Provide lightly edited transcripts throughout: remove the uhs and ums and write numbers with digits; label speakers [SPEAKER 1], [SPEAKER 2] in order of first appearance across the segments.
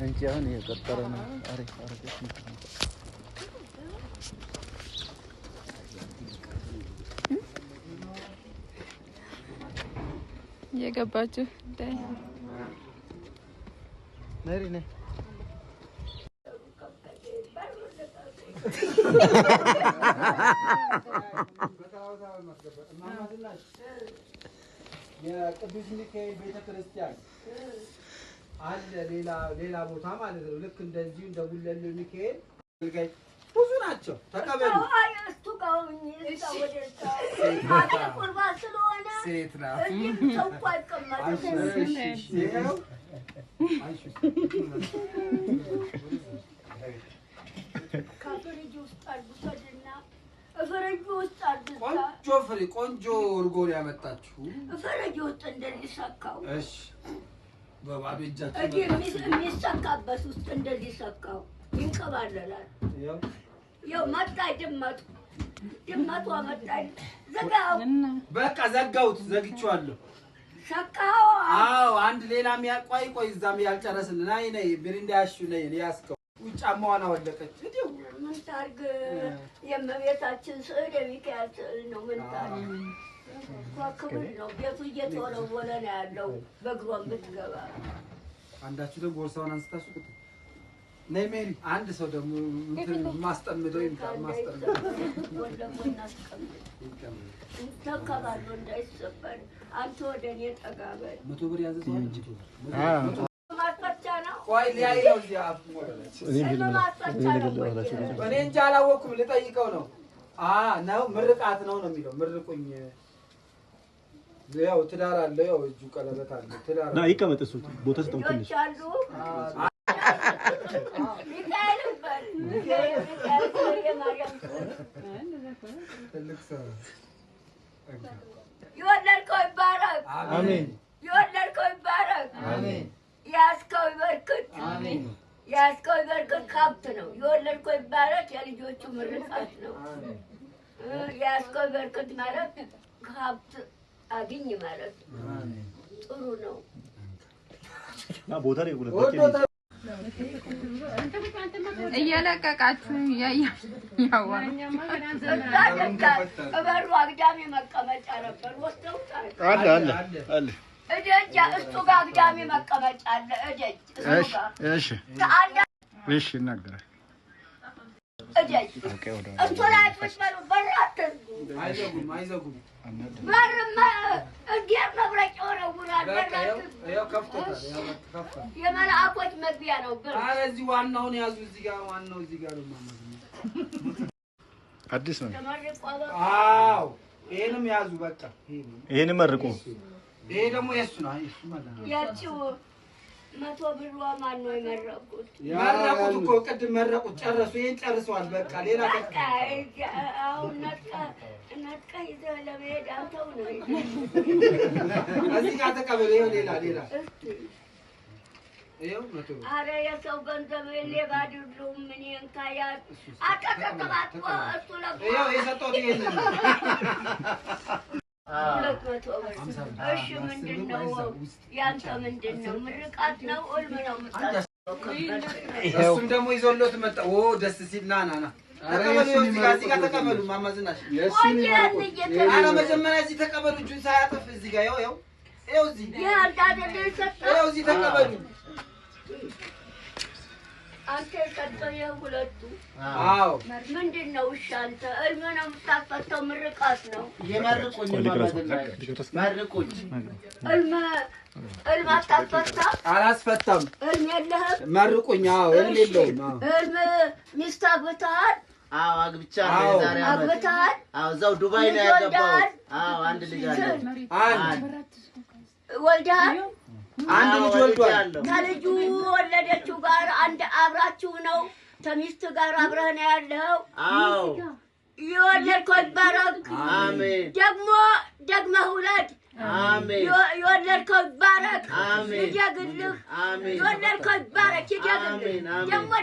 [SPEAKER 1] እንጂ አሁን የቀጠረ ነው አሪፍ አረጋሽ
[SPEAKER 2] የገባችሁ ዳይ
[SPEAKER 1] ነሪኔ
[SPEAKER 3] የቅዱስ ሚካኤል ቤተክርስቲያን አለ ሌላ ቦታ ማለት ነው ልክ እንደዚህ እንደጉለሌ ሚካኤል ልጋይ ብዙ ናቸው ተቀበሉ
[SPEAKER 4] አይስቱ ጋውኝ ወደታ አለ ቁርባን ስለሆነ
[SPEAKER 3] ሴት ነው
[SPEAKER 4] ሰው አይቀመጥ ካፈሪጅ ውስጥ አድርጉትና ፈረጅ ውስጥ አድርጉታ
[SPEAKER 3] ቆንጆ እርጎን ያመጣችሁ
[SPEAKER 4] ፈረጅ ውስጥ እንደዚህ ሰካው
[SPEAKER 3] እሺ በባዶ እጃችሁ
[SPEAKER 4] የሚሰካበት ውስጥ እንደዚህ ሰካው ይንከባለላል ያው መጣ ድመቷ መጣች ዘጋው
[SPEAKER 3] በቃ ዘጋውት ዘግቼዋለሁ
[SPEAKER 4] ሰካው
[SPEAKER 3] አዎ አንድ ሌላም ቆይ እዛም ያልጨረስን ነይ ብሪንዳያሹ ነይ ያስከው ጫማዋን አወለቀች እንዴው
[SPEAKER 4] ምን ታርግ የመቤታችን ስዕል የሚካኤል ስዕል ነው ምን ታርግ ዋክብር ነው ቤቱ እየተወለወለ ነው ያለው በእግሯን ብትገባ
[SPEAKER 3] አንዳችሁ ደግሞ ቦርሳውን አንስታችሁ ነይ ሜሪ አንድ ሰው ደግሞ ማስጠምደው ማስጠምደው
[SPEAKER 4] ወለሞና ተከባሉ እንዳይሰበር አንተ ወደኔ ተጋበል
[SPEAKER 3] 100 ብር ያዘ ሰው እንጂ
[SPEAKER 4] ማስፈቻ ነው
[SPEAKER 3] ቆይ ሊያይ ነው እዚህ አፍሞለች እኔ እንጃ አላወኩም ልጠይቀው ነው ነው ምርቃት ነው የሚለው ምርቁኝ ያው ትዳር አለ ያው እጁ ቀለበት አለ ትዳር
[SPEAKER 1] ና ይቀመጥ እሱ ቦታ ተጠምጥልሽ
[SPEAKER 4] ሚካኤል በል
[SPEAKER 3] ትልቅ ሰው
[SPEAKER 4] ይወለድከው ይባረክ
[SPEAKER 3] አሜን
[SPEAKER 4] ይወለድከው ይባረክ
[SPEAKER 3] አሜን
[SPEAKER 4] ያስከው ይበርክት አሜን ያስከው ይበርክት ሀብት ነው ይወለድከው ይባረክ የልጆቹ ምርቃት ነው ያስከው ይበርክት ማለት ሀብት አግኝ ማለት አሜን ጥሩ ነው
[SPEAKER 1] ና ቦታ ላይ ሁለት
[SPEAKER 2] እየለቀቃችሁ ያው
[SPEAKER 4] በሩ አግዳሚ መቀመጫ ነበር ወስደው
[SPEAKER 1] አለ
[SPEAKER 4] እደጃ እሱ ጋር አግዳሚ መቀመጫ አለ እደጅ
[SPEAKER 1] እሺ እናገራለሁ
[SPEAKER 4] እደጅ እሱ ላይ ተስበሉ በራት
[SPEAKER 3] አይዘጉም
[SPEAKER 4] በርማ እንዴት መብረቅ ወረውራል በራት
[SPEAKER 3] ያው ከፍቶታል ያው ከፍታ
[SPEAKER 4] የመላእክቶች መግቢያ ነው በር
[SPEAKER 3] ኧረ እዚህ ዋናውን ያዙ እዚህ ጋር ዋናው እዚህ ጋር ነው ማለት
[SPEAKER 1] አዲስ ነው
[SPEAKER 3] አዎ ይሄንም ያዙ በቃ
[SPEAKER 1] ይሄን መርቁ
[SPEAKER 3] ይሄ ደግሞ የሱ ነው እሱ ማለት ነው
[SPEAKER 4] ያቺው 100 ብሯ ማን ነው የመረቁት
[SPEAKER 3] መረቁት እኮ ቅድም መረቁት ጨረሱ ይሄን ጨርሰዋል በቃ ሌላ
[SPEAKER 4] አሁን ነጥቃ ይዘህ ለመሄድ አንተው ነው
[SPEAKER 3] እዚህ ጋር ተቀበል ይሄው ሌላ ይሄው 100
[SPEAKER 4] ኧረ የሰው ገንዘብ ሌባ አይደሉም ምን እንካያት አጠቀቀባት እሱ ለቆ
[SPEAKER 3] ይሄው የሰጠሁት ይሄን ነው
[SPEAKER 4] 200 ብር እሺ ምንድነው ያንተ ምንድነው ምርቃት ነው ኡልም ነው የምታስቀው
[SPEAKER 3] እሱም ደግሞ ይዞሎት መጣ ደስ ሲል ና ተቀበሉ እዚህ ጋር ተቀበሉ ማማዝናሽ
[SPEAKER 4] የሱን
[SPEAKER 3] አረ መጀመሪያ እዚህ ተቀበሉ እጁን ሳያጥፍ እዚህ ጋር ይኸው እዚህ ይኸው እዚህ ተቀበሉ አንተ ከተየ ሁለቱ
[SPEAKER 4] አዎ ምንድነው እሺ አንተ እልም ነው የምታፈተው ምርቃት ነው
[SPEAKER 3] የመርቁኝ መርቁኝ
[SPEAKER 4] እልም አታፈታ
[SPEAKER 3] አላስፈታም
[SPEAKER 4] እልም የለህም
[SPEAKER 3] መርቁኝ አዎ እልም የለውም
[SPEAKER 4] እልም ሚስት አግብተሃል
[SPEAKER 5] አዎ አግብቻለሁ የዛሬ አመት
[SPEAKER 4] አግብተሃል
[SPEAKER 5] አዎ እዛው ዱባይ ነው ያገባሁት አዎ አንድ ልጅ አለ
[SPEAKER 4] ወልደሃል
[SPEAKER 3] አንድ ልጅ ወልዷል
[SPEAKER 4] ከልጁ ወለደችው ጋር አንድ አብራችሁ ነው ተሚስት ጋር አብረህ ነው ያለው
[SPEAKER 5] አዎ
[SPEAKER 4] ይወለድከው ይባረክ
[SPEAKER 5] አሜን
[SPEAKER 4] ደግመህ ውለድ
[SPEAKER 5] አሜን
[SPEAKER 4] ይወለድከው ይባረክ
[SPEAKER 5] አሜን
[SPEAKER 4] ይደግልህ
[SPEAKER 5] አሜን
[SPEAKER 4] ይወለድከው ይባረክ ይደግልህ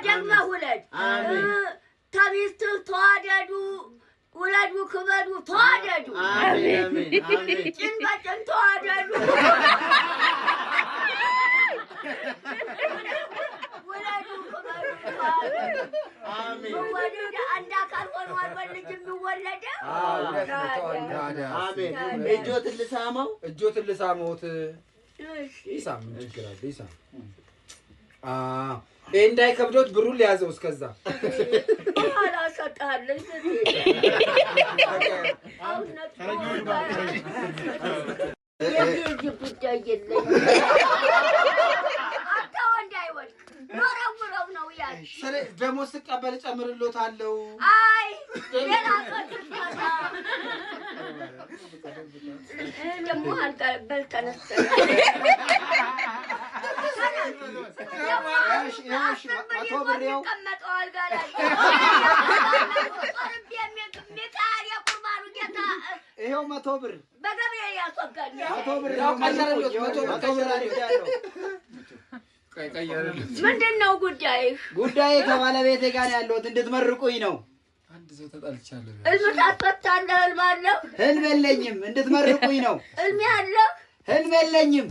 [SPEAKER 4] ደግመህ ውለድ ተሚስት ተዋደዱ ውለዱ ክበዱ ተዋደዱ
[SPEAKER 5] አሜን አሜን
[SPEAKER 4] ጭን በጭን ተዋደዱ ወለደ አንድ አካል ሆኗል በልጅ የሚወለደው
[SPEAKER 5] አሜን እጆትን ልሳመው
[SPEAKER 3] እጆትን ልሳመውት ይሳም ችግር አለ ይሳም እንዳይከብዶት ብሩን ሊያዘው እስከዛ
[SPEAKER 4] አላሰጣለኝ የዚህ ጉዳይ የለኝም አንተ ወንድ አይወድቅ ኖረው ነው ያል
[SPEAKER 3] ደሞዝ ስቀበል ጨምርሎታለሁ
[SPEAKER 4] አይ ሌላ ቀጥታ ደግሞ አልቀበል ተነስተህ
[SPEAKER 3] መቶ ብሬው
[SPEAKER 4] ቀመጠዋል ጋር
[SPEAKER 3] ይሄው 100 ብር
[SPEAKER 4] በገብርኤል ያስወጋል
[SPEAKER 3] 100 ብር ያው ቀየረልኝ 100 ብር ያለው
[SPEAKER 4] ምንድነው ጉዳይ
[SPEAKER 3] ከባለቤቴ ጋር ያለሁት እንድትመርቁኝ ነው
[SPEAKER 1] አንድ ሰው ተጣልቻለሁ
[SPEAKER 4] ህልም ታስፈታለህ ህልም አለህ
[SPEAKER 3] ህልም የለኝም እንድትመርቁኝ ነው
[SPEAKER 4] ህልም ያለህ
[SPEAKER 3] ህልም የለኝም